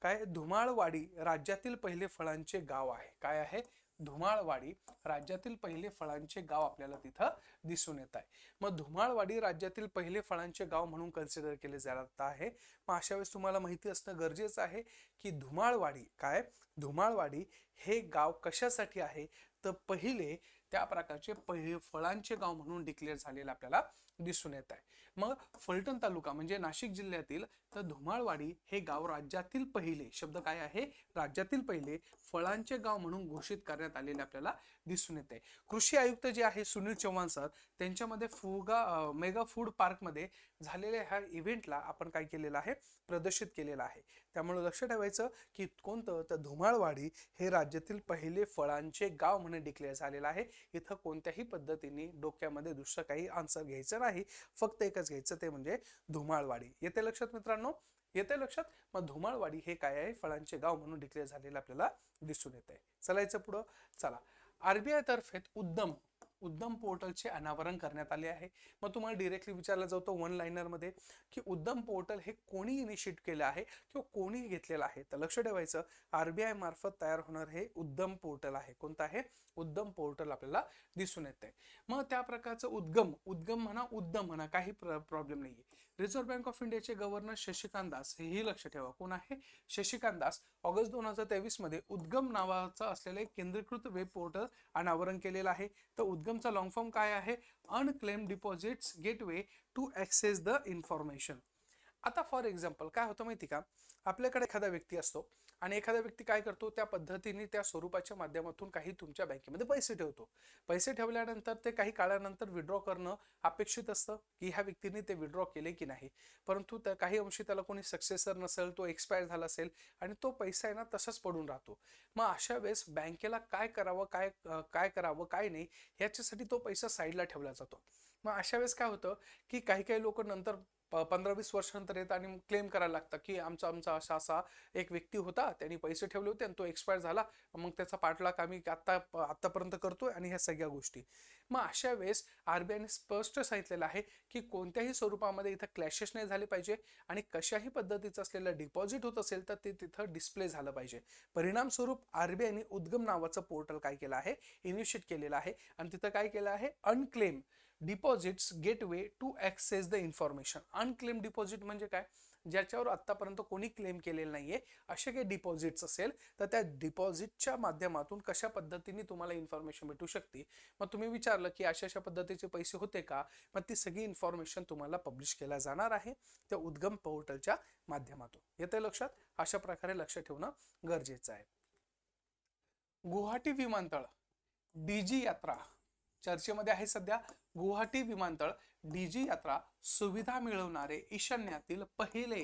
काय, धुमाळवाडी राज्यातील पहिले फळांचे गाव आहे. काय आहे, धुमाळवाडी राज्यातील पहिले फळांचे गाव आपल्याला तिथं दिसून येत आहे. मग धुमाळवाडी राज्यातील पहिले फळांचे गाव म्हणून कन्सिडर केले जात आहे. मग अशा वेळेस तुम्हाला माहिती असणं गरजेचं आहे की धुमाळवाडी हे गाव कशासाठी आहे, तर पहिले त्या प्रकारचे पहिले फळांचे गाव म्हणून डिक्लेअर झालेलं आपल्याला दिसून येत आहे. मग फलटण तालुका म्हणजे नाशिक जिल्ह्यातील तर धुमाळवाडी हे गाव राज्यातील पहिले, शब्द काय आहे, राज्यातील पहिले फळांचे गाव म्हणून घोषित करण्यात आलेले आपल्याला दिसून येते. कृषी आयुक्त जे आहे सुनील चव्हाण सर, त्यांच्यामध्ये मेगा फूड पार्क मध्ये झालेल्या ह्या इव्हेंटला आपण काय केलेलं आहे, प्रदर्शित केलेलं आहे. त्यामुळे लक्ष ठेवायचं की कोणतं, तर धुमाळवाडी हे राज्यातील पहिले फळांचे गाव म्हणून डिक्लेअर झालेलं आहे. इथं कोणत्याही पद्धतीने डोक्यामध्ये दुसरं काही आन्सर घ्यायचं नाही. नाही, फक्त एकच घ्यायचं ते म्हणजे धुमाळवाडी. येते लक्षात मित्रांनो? येते लक्षात? मग धुमाळवाडी हे काय आहे, फळांचे गाव म्हणून डिक्लेअर झालेलं आपल्याला दिसून येत आहे. चलायचं पुढं. चला, आरबीआय तर्फे उद्यम पोर्टलचे अनावरण करण्यात आले आहे. मग तुम्हाला डिरेक्टली विचारला जातो वन लाइनर मध्ये की उद्यम पोर्टल हे कोणी इनिशिएट केलं आहे किंवा कोणी घेतलेलं आहे. तर लक्ष ठेवायचं, आरबीआय मार्फत तयार होणार हे उद्यम पोर्टल आहे. कोणतं आहे? उद्यम पोर्टल आपल्याला दिसून येते. मग त्या प्रकारचं उद्गम म्हणा, उद्यम म्हणा, काही प्रॉब्लेम नाहीये. रिझर्व्ह बँक ऑफ इंडियाचे गव्हर्नर शशिकांत दास, हेही लक्ष ठेवा. कोण आहे? शशिकांत दास. ऑगस्ट 2023 मध्ये उद्गम नावाचं असलेले केंद्रीकृत वेब पोर्टल अनावरण केलेलं आहे. तर उद्गमचा लॉंग फॉर्म काय आहे? Unclaim deposits gateway to access the information. आता फॉर एक्झाम्पल काय होतं माहिती का, आपल्याकडे एखादा व्यक्ती असतो आणि एखादा व्यक्ती काय करतो, त्या पद्धतीने त्या स्वरूपाच्या माध्यमातून काही तुमच्या बँकेमध्ये पैसे ठेवतो. पैसे ठेवल्यानंतर ते काही काळानंतर विड्रॉ करणं अपेक्षित असतं की ह्या व्यक्तीने ते विड्रॉ केले की नाही, परंतु त्या काही अंशी त्याला कोणी सक्सेसर नसेल, तो एक्सपायर झाला असेल आणि तो पैसा आहे ना तसाच पडून राहतो. मग अशा वेळेस बँकेला काय करावं, काय करावं काय नाही, ह्याच्यासाठी तो पैसा साईडला ठेवला जातो. मग अशा वेळेस काय होतं की काही लोक नंतर 15-20 वर्षानंतर येतात आणि क्लेम करायला लागतात की आमचा असा एक व्यक्ती होता, त्यांनी पैसे ठेवले होते आणि तो एक्सपायर झाला, मग त्याचा पाठलाग आम्ही आतापर्यंत करतोय आणि ह्या सगळ्या गोष्टी. मग अशा वेळेस आरबीआयने स्पष्ट सांगितलेलं आहे की कोणत्याही स्वरूपामध्ये इथं क्लॅशेस नाही झाले पाहिजे आणि कशाही पद्धतीचं असलेलं डिपॉझिट होत असेल तर ते तिथं डिस्प्ले झालं पाहिजे. परिणाम स्वरूप आरबीआयने उद्गम नावाचं पोर्टल काय केलं आहे, इनिशिएट केलेलं आहे आणि तिथं काय केलं आहे, unclaim deposits gateway to access the information. Unclaim deposit म्हणजे काय, ज्याच्यावर आतापर्यंत कोणी क्लेम केलेलं नाहीये असे काही डिपॉझिट्स असेल तर त्या डिपॉझिटच्या माध्यमातून कशा पद्धतीने तुम्हाला इन्फॉर्मेशन भेटू शकते. मग तुम्ही विचारलं की अशा पद्धतीचे पैसे होते का, मग ती सगळी इन्फॉर्मेशन तुम्हाला पब्लिश केला जाणार आहे त्या उद्गम पोर्टलच्या माध्यमातून. येते लक्षात? अशा प्रकारे लक्ष ठेवणं गरजेचं आहे. गुवाहाटी विमानतळ डीजी यात्रा चर्चेमध्ये आहे सध्या. गुवाहाटी विमानतळ डीजी यात्रा सुविधा मिळवणारे ईशान्यातील पहिले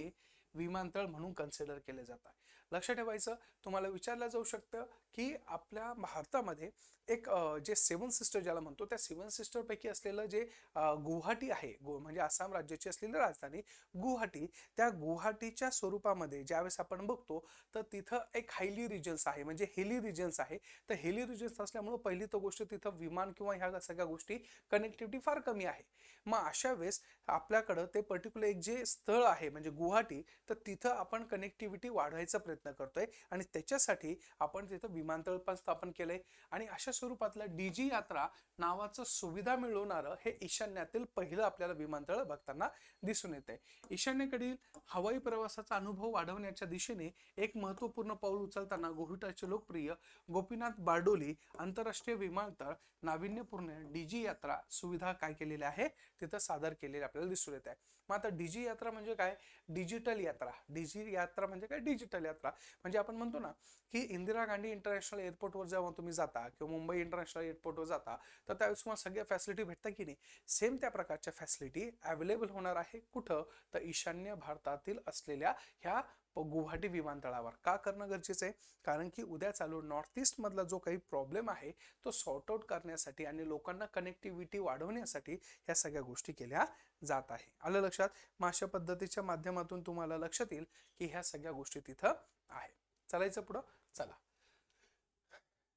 विमानतळ म्हणून कन्सिडर केले जातात. लक्ष ठेवायचं, तुम्हाला विचारलं जाऊ शकतं की आपल्या भारतामध्ये एक जे 7 सिस्टर ज्याला म्हणतो, त्या 7 सिस्टर पैकी असलेलं जे गुवाहाटी आहे, म्हणजे आसाम राज्याची असलेली राजधानी गुवाहाटी, त्या गुवाहाटीच्या स्वरूपामध्ये ज्यावेळेस आपण बघतो तर तिथं एक हायली रिजन्स आहे, म्हणजे हिली रिजन्स आहे. तर हिली रिजन्स असल्यामुळे पहिली तो गोष्ट तिथं विमान किंवा ह्या सगळ्या गोष्टी कनेक्टिव्हिटी फार कमी आहे. मग अशा वेळेस आपल्याकडं ते पर्टिक्युलर एक जे स्थळ आहे म्हणजे गुवाहाटी, तर तिथं आपण कनेक्टिव्हिटी वाढवायचा प्रयत्न करतोय आणि त्याच्यासाठी आपण तिथं विमानतळ पण स्थापन केलंय. आणि अशा स्वरूपातलं डीजी यात्रा नावाचं सुविधा मिळवणारं हे ईशान्यातील पहिलं आपल्याला विमानतळ बघताना दिसून येते. ईशान्येकडील हवाई प्रवासाचा अनुभव वाढवण्याच्या दिशेने एक महत्वपूर्ण पाऊल उचलताना गुवाहाटीचे लोकप्रिय गोपीनाथ बारडोली आंतरराष्ट्रीय विमानतळ नाविन्यपूर्ण डीजी यात्रा सुविधा काय केलेली आहे, तिथं सादर केलेली आपल्याला दिसून येत आहे. मग आता डीजी यात्रा म्हणजे काय, डिजिटल यात्रा. डीजी यात्रा म्हणजे काय, डिजिटल यात्रा. म्हणजे आपण म्हणतो ना की इंदिरा गांधी इंटरनॅशनल एअरपोर्टवर जेव्हा तुम्ही जाता किंवा मुंबई इंटरनॅशनल एअरपोर्टवर जाता तर त्यावेळेस तुम्हाला सगळ्या फॅसिलिटी भेटतात की नाही, सेम त्या प्रकारच्या फॅसिलिटी अवेलेबल होणार आहे कुठं, तर ईशान्य भारतातील असलेल्या ह्या गुवाहाटी विमानतळावर. का करणं गरजेचं आहे, कारण की उद्या चालू नॉर्थ ईस्ट मधला जो काही प्रॉब्लेम आहे तो सॉर्ट आउट करण्यासाठी आणि लोकांना कनेक्टिव्हिटी वाढवण्यासाठी ह्या सगळ्या गोष्टी केल्या जात आहे. आलं लक्षात? मग अशा पद्धतीच्या माध्यमातून तुम्हाला लक्षात येईल की ह्या सगळ्या गोष्टी तिथं आहे. चालायचं पुढं. चला,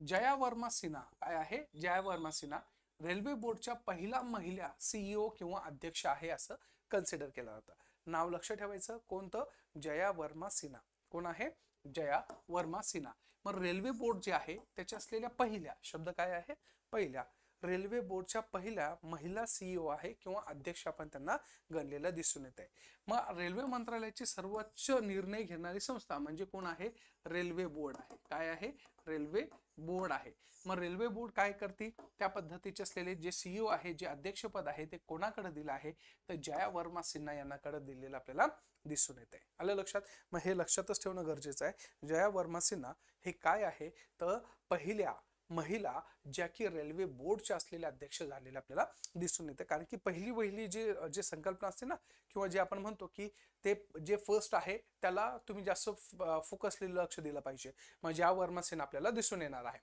जया वर्मा सिन्हा काय आहे, जया वर्मा सिन्हा रेल्वे बोर्डच्या पहिला महिला सीईओ किंवा अध्यक्ष आहे असं कन्सिडर केलं जातं. नाव लक्ष ठेवायचं, कोणतं, जया वर्मा सिन्हा. कोण आहे, जया वर्मा सिन्हा. मग रेल्वे बोर्ड जे आहे त्याच्या असलेल्या पहिल्या, शब्द काय आहे, पहिल्या, रेल्वे बोर्डच्या पहिल्या महिला सीईओ आहे किंवा अध्यक्ष आपण त्यांना गणलेलं दिसून येत आहे. मग रेल्वे मंत्रालयाची सर्वोच्च निर्णय घेणारी संस्था म्हणजे कोण आहे, रेल्वे बोर्ड आहे. काय आहे, रेल्वे बोर्ड आहे. मग रेल्वे बोर्ड काय करते, त्या पद्धतीचे असलेले जे सीईओ आहे, जे अध्यक्षपद आहे ते कोणाकडे दिलं आहे, तर जया वर्मा सिन्हा यांनाकडे दिलेलं आपल्याला दिसून येते. आलं लक्षात? मग हे लक्षातच ठेवणं गरजेचं आहे. जया वर्मा सिन्हा हे काय आहे, तर पहिल्या महिला ज्या की रेल्वे बोर्डच्या असलेल्या अध्यक्ष झालेल्या आपल्याला दिसून येते. कारण की पहिली जे संकल्पना असते ना, किंवा जे आपण म्हणतो की ते जे फर्स्ट आहे त्याला तुम्ही जास्त फोकसली लक्ष दिलं पाहिजे. मग जया वर्मा सिन्हा आपल्याला दिसून येणार आहे.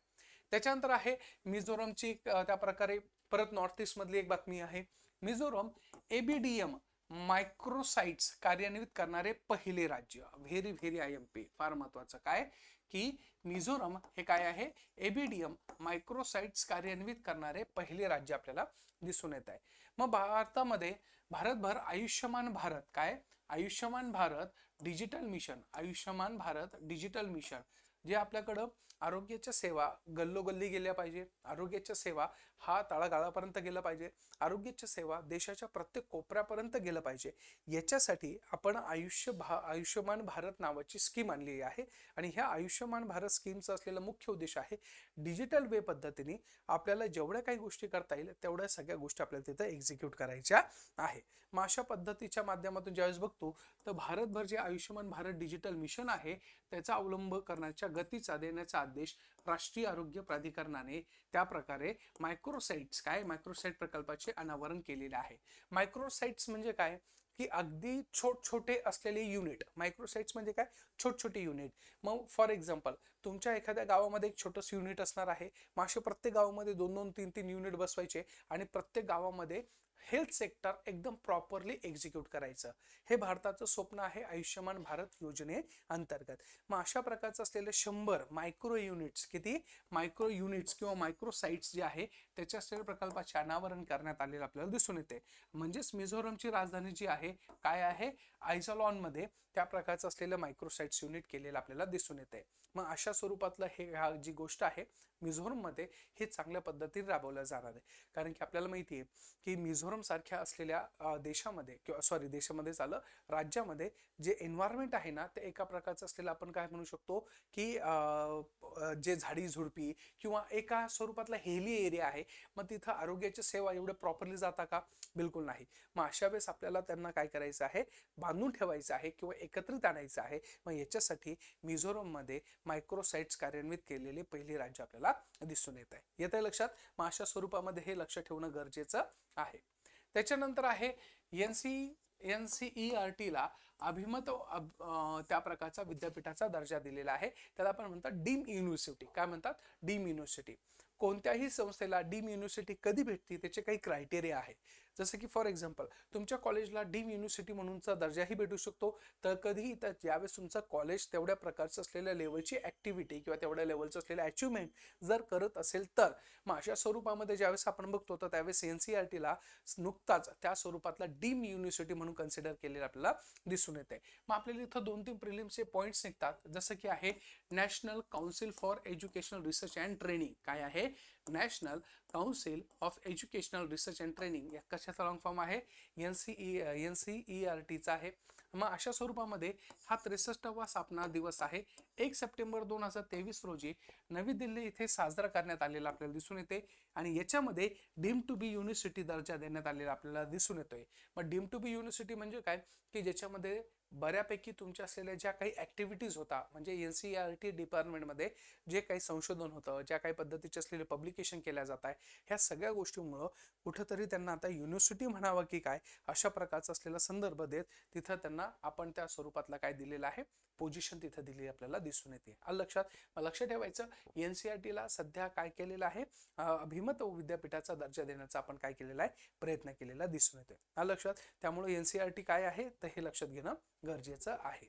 त्याच्यानंतर आहे मिझोरमची त्या प्रकारे परत नॉर्थ ईस्ट मधली एक बातमी आहे. मिझोरम एबीडीएम मायक्रोसाइट्स कार्यान्वित करणारे पहिले राज्य. व्हेरी व्हेरी IMP, फार महत्वाचं. काय की मिझोरम हे काय आहे, एबीडीएम मायक्रोसाइट्स कार्यान्वित करणारे पहिले राज्य आपल्याला दिसून येत आहे. मग भारतामध्ये भारतभर आयुष्यमान भारत काय, Ayushman Bharat digital mission, Ayushman Bharat digital mission जे आपल्याकडं आरोग्याच्या सेवा गल्लोगल्ली गेल्या पाहिजे, आरोग्याच्या सेवा हा तळागाळापर्यंत गेला पाहिजे, आरोग्याच्या सेवा देशाच्या प्रत्येक कोपऱ्यापर्यंत गेलं पाहिजे, याच्यासाठी आपण आयुष्यमान भारत नावाची स्कीम आणली आहे. आणि ह्या आयुष्यमान भारत स्कीमचा असलेला मुख्य उद्देश आहे डिजिटल वे पद्धतीने आपल्याला जेवढ्या काही गोष्टी करता येईल तेवढ्या सगळ्या गोष्टी आपल्याला तिथं एक्झिक्यूट करायच्या आहे. मग अशा पद्धतीच्या माध्यमातून ज्यावेळेस बघतो तर भारतभर जे आयुष्यमान भारत डिजिटल मिशन आहे त्याचा अवलंब करण्याच्या गतीचा देण्याचा आदेश राष्ट्रीय आरोग्य प्राधिकरणाने त्या प्रकारे मायक्रोसाइट्स काय, मायक्रोसाइट प्रकल्पाचे अनावरण केलेले आहे. मायक्रोसाइट्स म्हणजे काय की अगदी छोटे असलेले युनिट. मायक्रोसाइट्स म्हणजे काय, छोटे युनिट. मग फॉर एक्झाम्पल तुमच्या एखाद्या गावामध्ये एक छोटंसं युनिट असणार आहे, मग असे प्रत्येक गावामध्ये 2-2, 3-3 युनिट बसवायचे आणि प्रत्येक गावामध्ये हेल्थ सेक्टर एकदम प्रॉपरली एक्झिक्यूट करायचं. हे भारताचं स्वप्न आहे आयुष्यमान भारत योजने अंतर्गत. मग अशा प्रकारचं असलेले 100 मायक्रो युनिट्स, किती मायक्रो युनिट्स किंवा मायक्रोसाइट्स जे आहे त्याच्या असलेल्या प्रकल्पाचे अनावरण करण्यात आलेलं आपल्याला दिसून येते. म्हणजेच मिझोरमची राजधानी जी आहे काय आहे, आयझॉलॉन मध्ये त्या प्रकारचं असलेलं मायक्रोसाइट्स युनिट केलेलं आपल्याला दिसून येते. मग अशा स्वरूपातलं हे जी गोष्ट आहे मिझोरम मध्ये हे चांगल्या पद्धतीने राबवलं जाणार आहे. कारण की आपल्याला माहिती आहे की मिझोरम सारख्या असलेल्या देशामध्ये किंवा देशामध्ये झालं राज्यामध्ये जे एन्व्हायरमेंट आहे ना ते एका प्रकारचं असलेलं आपण काय म्हणू शकतो की जे झाडी झुडपी किंवा एका स्वरूपातला हेली एरिया आहे. मग तिथं आरोग्याची सेवा एवढं प्रॉपरली जाता का, बिलकुल नाही. मग अशा वेळेस आपल्याला त्यांना काय करायचं आहे, बांधून ठेवायचं आहे किंवा एकत्रित आणायचं आहे. मग याच्यासाठी मिझोरम मध्ये मायक्रोसाइट्स कार्यान्वित केलेले पहिले राज्य आपल्याला दिसून येत आहे. येत आहे लक्षात. मग अशा स्वरूपामध्ये हे लक्ष ठेवणं गरजेचं आहे. त्याच्यानंतर आहे NCERT ला अभिमत त्या प्रकारचा विद्यापीठाचा दर्जा दिलेला आहे. त्याला आपण म्हणतात डीम युनिव्हर्सिटी. काय म्हणतात, डीम युनिव्हर्सिटी. कोणत्याही संस्थेला डीम युनिव्हर्सिटी कधी भेटते त्याचे काही क्रायटेरिया आहे. जसं की फॉर एक्झाम्पल तुमच्या कॉलेजला डीम युनिव्हर्सिटी म्हणूनचा दर्जाही भेटू शकतो. तर कधीही तर ज्यावेळेस तुमचं कॉलेज तेवढ्या प्रकारचं असलेल्या लेवलची ऍक्टिव्हिटी किंवा तेवढ्या लेवलचं असलेलं अचिव्हमेंट जर करत असेल तर. मग अशा स्वरूपामध्ये ज्यावेळेस आपण बघतो तर त्यावेळेस NCERT ला नुकताच त्या स्वरूपातला डीम युनिव्हर्सिटी म्हणून कन्सिडर केलेलं आपल्याला दिसून येते. मग आपल्याला इथं 2-3 प्रिलिम्सचे पॉईंट्स निघतात. जसं की आहे national council for educational research and training. काय आहे, national council of educational research and training. या कशाचा लॉंग फॉर्म आहे, NCERT चा आहे. मग अशा स्वरूपामध्ये हा 63वा स्थापना दिवस आहे 1 सप्टेंबर 2023 रोजी नवी दिल्ली इथे साजरा करण्यात आलेला आपल्याला दिसून येते. आणि याच्यामध्ये डीम टू बी युनिव्हर्सिटी दर्जा देण्यात आलेला आपल्याला दिसून येतोय. मग डीम टू बी युनिव्हर्सिटी म्हणजे काय की ज्याच्यामध्ये बऱ्यापैकी तुमच्या असलेल्या ज्या काही ऍक्टिव्हिटीज होता, म्हणजे NCERT डिपार्टमेंटमध्ये जे काही संशोधन होतं, ज्या काही पद्धतीचे असलेले पब्लिकेशन केल्या जात आहे, ह्या सगळ्या गोष्टींमुळं कुठंतरी त्यांना आता युनिव्हर्सिटी म्हणावं की काय अशा प्रकारचा असलेला संदर्भ देत तिथं त्यांना आपण त्या स्वरूपातला काय दिलेला आहे, पोझिशन तिथं दिलेली आपल्याला दिसून येते. लक्षात. लक्ष ठेवायचं NCERT ला सध्या काय केलेलं आहे, अभिमत विद्यापीठाचा दर्जा देण्याचा आपण काय केलेला आहे, प्रयत्न केलेला दिसून येतोय. लक्षात. त्यामुळे NCERT काय आहे तर हे लक्षात घेणं गरजेचं आहे.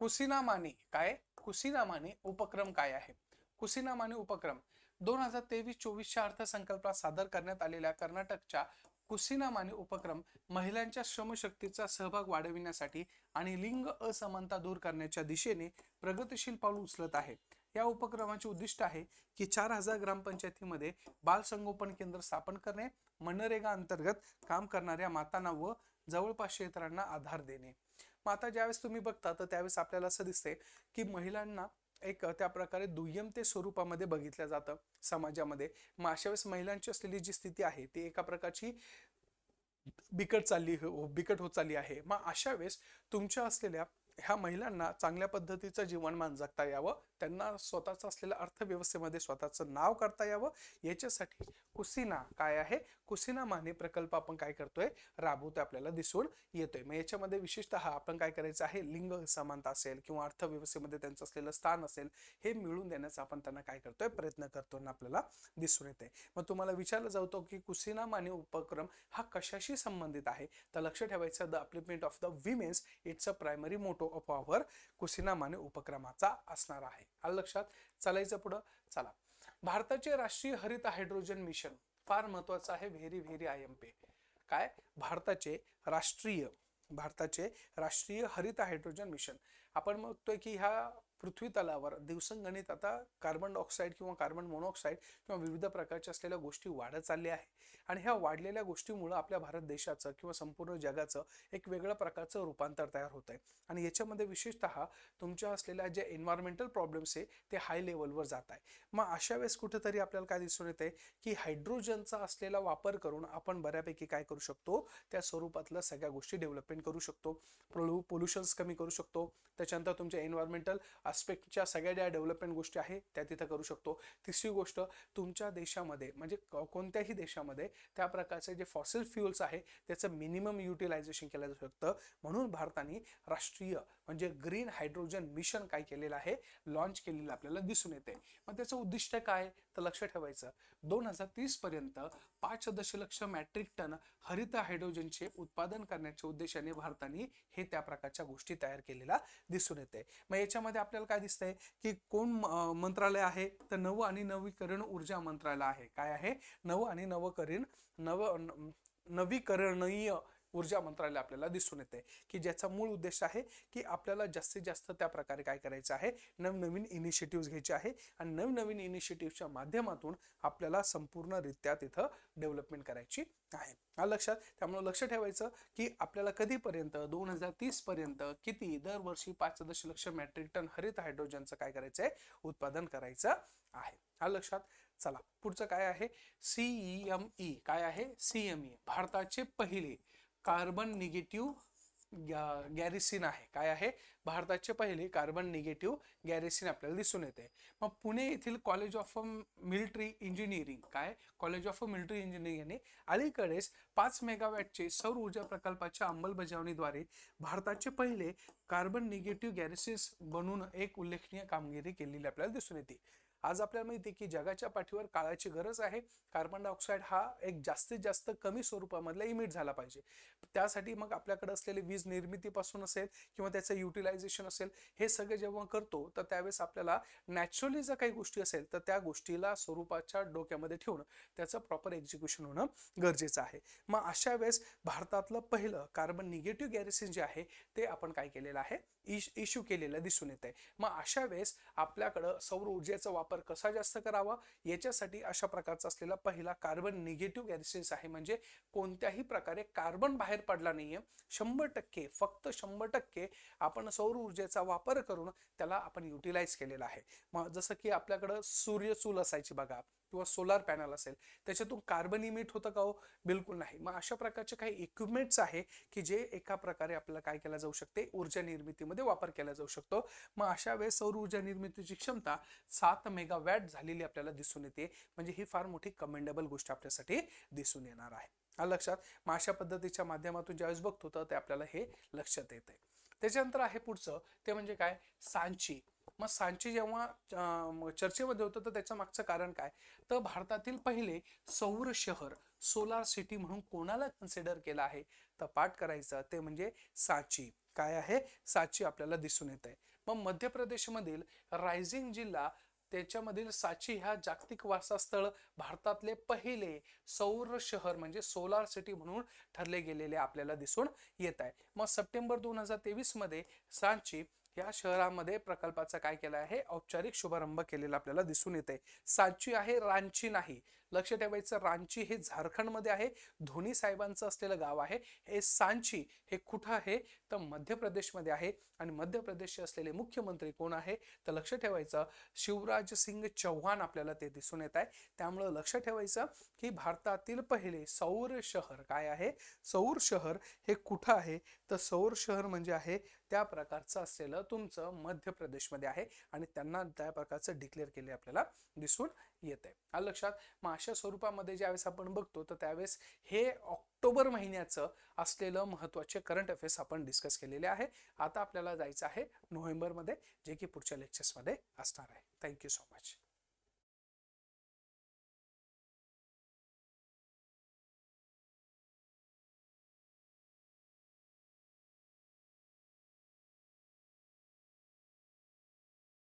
कुसिनामानी काय, कुसिनामानी उपक्रम काय आहे. कुसिनामानी उपक्रम 2023-24 अर्थसंकल्पात सादर करण्यात आलेल्या कर्नाटकच्या कुसिनामानी उपक्रम महिलांच्या श्रमशक्तीचा सहभाग वाढविण्यासाठी आणि लिंग असमानता दूर करण्याच्या दिशेने प्रगतिशील पाऊल उचलत आहे. या उपक्रमाचे उद्दिष्ट आहे की 4000 ग्रामपंचायतीमध्ये बाल संगोपन केंद्र स्थापन करणे, मनरेगा अंतर्गत काम करणाऱ्या मातांना व जवळपास क्षेत्रांना आधार देणे. मग आता ज्यावेळेस तुम्ही बघता तर त्यावेळेस आपल्याला असं दिसते की महिलांना एक त्या प्रकारे दुय्यमते स्वरूपामध्ये बघितलं जातं समाजामध्ये. मग अशा वेळेस महिलांची असलेली जी स्थिती आहे ती एका प्रकारची बिकट होत चालली आहे. मग अशा वेळेस तुमच्या असलेल्या ह्या महिलांना चांगल्या पद्धतीचं जीवनमान जगता यावं त्यांना स्वतःचं असलेल्या अर्थव्यवस्थेमध्ये स्वतःचं नाव करता यावं याच्यासाठी कुसिना काय आहे, कुसिना माने प्रकल्प आपण काय करतोय, राबवतोय आपल्याला दिसून येतोय. मग याच्यामध्ये विशेषतः आपण काय करायचं आहे, लिंग समानता असेल किंवा अर्थव्यवस्थेमध्ये त्यांचं असलेलं स्थान असेल हे मिळवून देण्याचा आपण त्यांना काय करतोय, प्रयत्न करतो आणि आपल्याला दिसून येते. मग तुम्हाला विचारलं जातो की कुसिना माने उपक्रम हा कशाशी संबंधित आहे, तर लक्ष ठेवायचं the upliftment of the womens it's a primary motto of our कुसिना माने उपक्रमाचा असणार आहे. आलं लक्षात? चालायचं पुढं. चला, भारताचे राष्ट्रीय हरित हायड्रोजन मिशन फार महत्वाचं आहे. Very very IMP. काय? भारताचे राष्ट्रीय हरित हायड्रोजन मिशन. आपण बघतोय की ह्या पृथ्वी तलावर दिवसंगणित आता कार्बन डायऑक्साईड किंवा कार्बन मोनॉक्साईड किंवा विविध प्रकारच्या असलेल्या गोष्टी वाढत चालल्या आहे आणि ह्या वाढलेल्या गोष्टीमुळे आपल्या भारत देशाचं किंवा संपूर्ण जगाचं एक वेगळ्या प्रकारचं रूपांतर तयार होत आहे आणि याच्यामध्ये विशेषतः तुमच्या असलेल्या जे एन्व्हायरमेंटल प्रॉब्लेम्स आहे ते हाय लेवलवर जात आहे. मग अशा वेळेस कुठेतरी आपल्याला काय दिसून येते की हायड्रोजनचा असलेला वापर करून आपण बऱ्यापैकी काय करू शकतो, त्या स्वरूपातल्या सगळ्या गोष्टी डेव्हलपमेंट करू शकतो, पोल्युशन्स कमी करू शकतो, त्याच्यानंतर तुमच्या एन्व्हायरमेंटल आस्पेक्टच्या सगळ्या ज्या डेव्हलपमेंट गोष्टी आहे त्या तिथं करू शकतो. तिसरी गोष्ट, तुमच्या देशामध्ये म्हणजे कोणत्याही देशामध्ये त्या प्रकारचे जे फॉसिल फ्युअल्स आहे त्याचं मिनिमम युटिलायझेशन केलं जाऊ शकतं. म्हणून भारताने राष्ट्रीय म्हणजे ग्रीन हायड्रोजन मिशन काय केलेलं आहे, लॉन्च केलेलं आपल्याला दिसून येते. मग त्याचं उद्दिष्ट काय, तर लक्ष ठेवायचं 2030 पर्यंत 5 दशलक्ष मॅट्रिक टन हरित हायड्रोजनचे उत्पादन करण्याच्या उद्देशाने भारताने हे त्या प्रकारच्या गोष्टी तयार केलेल्या दिसून येते. मग याच्यामध्ये आपल्याला काय दिसतंय की कोण मंत्रालय आहे, तर नव आणि नवीकरण ऊर्जा मंत्रालय आहे. काय आहे, नवीकरणीय ऊर्जा मंत्रालय आपल्याला दिसून येते की ज्याचा मूळ उद्देश आहे की आपल्याला जास्तीत जास्त त्या प्रकारे काय करायचं आहे, नवनवीन इनिशिएटिव्ह घ्यायचे आहे आणि नवनवीन इनिशिएटिव्हच्या माध्यमातून आपल्याला संपूर्णरित्या तिथं डेव्हलपमेंट करायची आहे. लक्षात. त्यामुळे लक्ष ठेवायचं की आपल्याला कधीपर्यंत 2030 पर्यंत किती, दरवर्षी 5 दशलक्ष मॅट्रिक टन हरित हायड्रोजनचं काय करायचंय, उत्पादन करायचं आहे. लक्षात. चला, पुढचं काय आहे, CEME. काय आहे, CME भारताचे पहिले कार्बन निगेटिव्ह गॅरिसिन आहे. काय आहे, भारताचे पहिले कार्बन निगेटिव्ह गॅरिसिन आपल्याला दिसून येते. मग पुणे येथील कॉलेज ऑफ मिलिटरी इंजिनिअरिंग, काय कॉलेज ऑफ मिलिटरी इंजिनिअरिंग यांनी अलीकडेच 5 मेगावॅटचे सौर ऊर्जा प्रकल्पाच्या अंमलबजावणीद्वारे भारताचे पहिले कार्बन निगेटिव्ह गॅरिसिन्स बनवून एक उल्लेखनीय कामगिरी केलेली आपल्याला दिसून येते. आज आपल्याला माहिती आहे की जगाच्या पाठीवर काळाची गरज आहे. कार्बन डायऑक्साईड हा एक जास्तीत जास्त कमी स्वरूपामधला इमिट झाला पाहिजे. त्यासाठी मग आपल्याकडे असलेले वीज निर्मितीपासून असेल किंवा त्याचं युटिलायझेशन असेल, हे सगळे जेव्हा करतो तर त्यावेळेस आपल्याला नॅचरली जर काही गोष्टी असेल तर त्या गोष्टीला स्वरूपाच्या डोक्यामध्ये ठेवून त्याचं प्रॉपर एक्झिक्युशन होणं गरजेचं आहे. मग अशा वेळेस भारतातलं पहिलं कार्बन निगेटिव्ह गॅरिसिन जे आहे ते आपण काय केलेलं आहे, इश्यू केलेलं दिसून येत आहे. मग अशा वेळेस आपल्याकडं सौर ऊर्जेचा वापर कसा जास्त करावा याच्यासाठी अशा प्रकारचा असलेला पहिला कार्बन निगेटिव्ह गॅरिसिन्स आहे. म्हणजे कोणत्याही प्रकारे कार्बन बाहेर पडला नाहीये. 100% फक्त 100% आपण सौर ऊर्जेचा वापर करून त्याला आपण युटिलाइज केलेला आहे. मग जसं की आपल्याकडं सूर्यचूल असायची बघा किंवा सोलार पॅनल असेल, त्याच्यातून कार्बन इमिट होतं का हो, बिलकुल नाही. मग अशा प्रकारचे काही इक्विपमेंट्स आहे की जे एका प्रकारे आपल्याला काय केलं जाऊ शकते, ऊर्जा निर्मितीमध्ये वापर केला जाऊ शकतो. मग अशा वेळेस सौर ऊर्जा निर्मितीची क्षमता 7 मेगावॅट झालेली आपल्याला दिसून येते. म्हणजे ही फार मोठी कमेंडेबल गोष्ट आपल्यासाठी दिसून येणार आहे. लक्षात. मग अशा पद्धतीच्या माध्यमातून ज्यावेळेस बघतो तर ते आपल्याला हे लक्षात येत आहे. त्याच्यानंतर आहे पुढचं, ते म्हणजे काय, सांची. मग सांची जेव्हा चर्चेमध्ये होतं तर त्याचं मागचं कारण काय, तर भारतातील पहिले सौर शहर सोलार सिटी म्हणून कोणाला कन्सिडर केलं आहे, तर पाठ करायचं ते म्हणजे सांची. काय आहे, सांची आपल्याला दिसून येत आहे. मग मध्य प्रदेशमधील रायझिंग जिल्हा त्याच्यामधील सांची ह्या जागतिक वारसा स्थळ भारतातले पहिले सौर शहर म्हणजे सोलार सिटी म्हणून ठरले गेलेले आपल्याला दिसून येत आहे. मग सप्टेंबर 2023 मध्ये सांची या शहरामध्ये प्रकल्पाचा काय केला आहे, औपचारिक शुभारंभ केलेला आपल्याला दिसून येते. सांची आहे, रांची नाही. लक्ष ठेवायचं, रांची हे झारखंडमध्ये आहे, धोनी साहेबांचं असलेलं गाव आहे. हे सांची हे कुठं आहे, तर मध्य प्रदेशमध्ये आहे. आणि मध्य प्रदेशचे असलेले मुख्यमंत्री कोण आहे, तर लक्ष ठेवायचं शिवराज सिंग चौहान आपल्याला ते दिसून येत आहे. त्यामुळे लक्ष ठेवायचं की भारतातील पहिले सौर शहर काय आहे, सौर शहर हे कुठं आहे, तर सौर शहर म्हणजे आहे त्या प्रकारचं असलेलं तुमचं मध्य प्रदेशमध्ये आहे आणि त्यांना त्या प्रकारचं डिक्लेअर केले आपल्याला दिसून येते. आलं लक्षात? मग अशा स्वरूपामध्ये ज्यावेळेस आपण बघतो तर त्यावेळेस हे ऑक्टोबर महिन्याचं असलेलं महत्त्वाचे करंट अफेअर्स आपण डिस्कस केलेले आहे. आता आपल्याला जायचं आहे नोव्हेंबरमध्ये, जे की पुढच्या लेक्चर्समध्ये असणार आहे. Thank you so much.